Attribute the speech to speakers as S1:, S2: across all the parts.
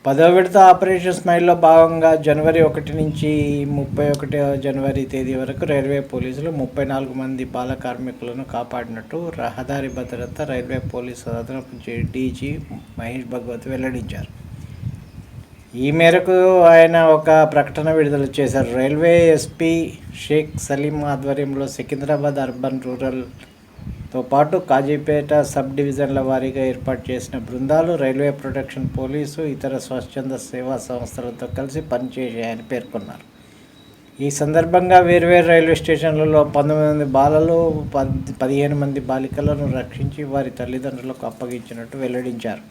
S1: 10వ విడత ఆపరేషన్ స్మైల్లో భాగంగా జనవరి 1 నుంచి 31 జనవరి తేదీ వరకు రైల్వే పోలీసులు 34 మంది బాల కార్మికులను కాపాడినట్టు రహదారి భద్రత రైల్వే పోలీసు అదనపు డీజీ మహేష్ భగవత్ వెల్లడించారు. ఈ మేరకు ఆయన ఒక ప్రకటన విడుదల చేశారు. రైల్వే ఎస్పీ షేక్ సలీం ఆధ్వర్యంలో సికింద్రాబాద్ అర్బన్ రూరల్తో పాటు కాజీపేట సబ్ డివిజన్ల వారీగా ఏర్పాటు చేసిన బృందాలు రైల్వే ప్రొటెక్షన్ పోలీసు, ఇతర స్వచ్ఛంద సేవా సంస్థలతో కలిసి పనిచేశాయని పేర్కొన్నారు. ఈ సందర్భంగా వేర్వేరు రైల్వే స్టేషన్లలో 19 మంది బాలలు, 15 మంది బాలికలను రక్షించి వారి తల్లిదండ్రులకు అప్పగించినట్టు వెల్లడించారు.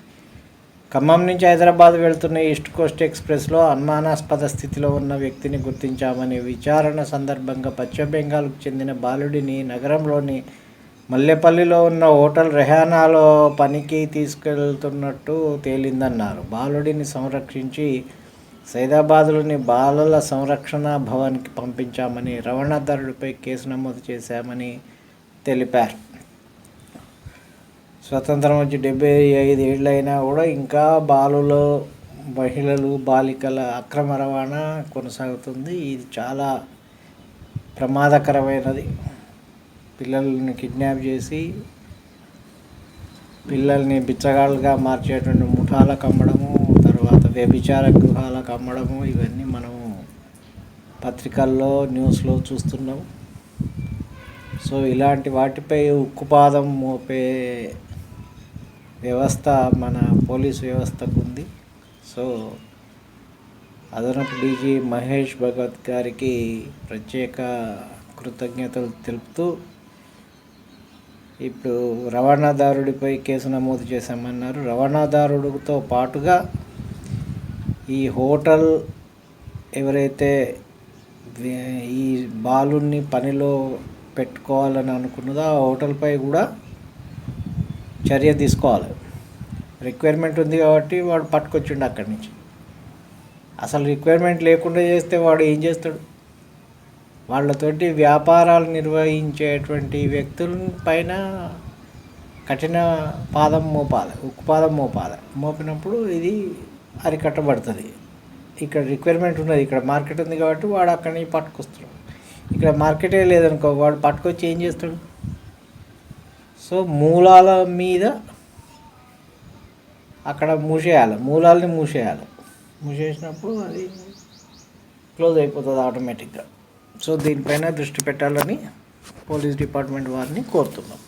S1: ఖమ్మం నుంచి హైదరాబాద్ వెళ్తున్న ఈస్ట్ కోస్ట్ ఎక్స్ప్రెస్లో అనుమానాస్పద స్థితిలో ఉన్న వ్యక్తిని గుర్తించామని, విచారణ సందర్భంగా పశ్చిమ బెంగాల్కు చెందిన బాలుడిని నగరంలోని మల్లెపల్లిలో ఉన్న హోటల్ రెహానాలో పనికి తీసుకెళ్తున్నట్టు తేలిందన్నారు. బాలుడిని సంరక్షించి సైదాబాద్లోని బాలల సంరక్షణ భవన్కి పంపించామని, రవాణాదారుడిపై కేసు నమోదు చేశామని తెలిపారు. స్వతంత్రం వచ్చి 75 ఏళ్ళైనా కూడా ఇంకా బాలులు, మహిళలు, బాలికల అక్రమ రవాణా కొనసాగుతుంది. ఇది చాలా ప్రమాదకరమైనది. పిల్లల్ని కిడ్నాప్ చేసి పిల్లల్ని బిచ్చగాళ్ళుగా మార్చేటువంటి ముఠాలకు అమ్మడము, తర్వాత వ్యభిచార గృహాలకు అమ్మడము, ఇవన్నీ మనము పత్రికల్లో, న్యూస్లో చూస్తున్నాం. సో ఇలాంటి వాటిపై ఉక్కుపాదం మోపే వ్యవస్థ మన పోలీసు వ్యవస్థకు ఉంది. సో అదనపు డీజీ మహేష్ భగవత్ గారికి ప్రత్యేక కృతజ్ఞతలు తెలుపుతూ, ఇప్పుడు రవాణాదారుడిపై కేసు నమోదు చేశామన్నారు. రవాణాదారుడితో పాటుగా ఈ హోటల్ ఎవరైతే ఈ బాలుని పనిలో పెట్టుకోవాలని అనుకున్నదో ఆ హోటల్పై కూడా చర్య తీసుకోవాలి. రిక్వైర్మెంట్ ఉంది కాబట్టి వాడు పట్టుకొచ్చిండు అక్కడి నుంచి. అసలు రిక్వైర్మెంట్ లేకుండా చేస్తే వాడు ఏం చేస్తాడు? వాళ్ళతోటి వ్యాపారాలు నిర్వహించేటువంటి వ్యక్తుల పైన కఠిన పాదం మోపాలి, ఉక్కుపాదం మోపాలి. మోపినప్పుడు ఇది అరికట్టబడుతుంది. ఇక్కడ రిక్వైర్మెంట్ ఉన్నది, ఇక్కడ మార్కెట్ ఉంది కాబట్టి వాడు అక్కడి నుంచి పట్టుకొస్తాడు. ఇక్కడ మార్కెటే లేదనుకో, వాడు పట్టుకొచ్చి ఏం చేస్తాడు? సో మూలాల మీద అక్కడ మూలాల్ని మూసేసినప్పుడు అది క్లోజ్ అయిపోతుంది ఆటోమేటిక్గా. సో దీనిపైన దృష్టి పెట్టాలని పోలీస్ డిపార్ట్మెంట్ వారిని కోరుతున్నాం.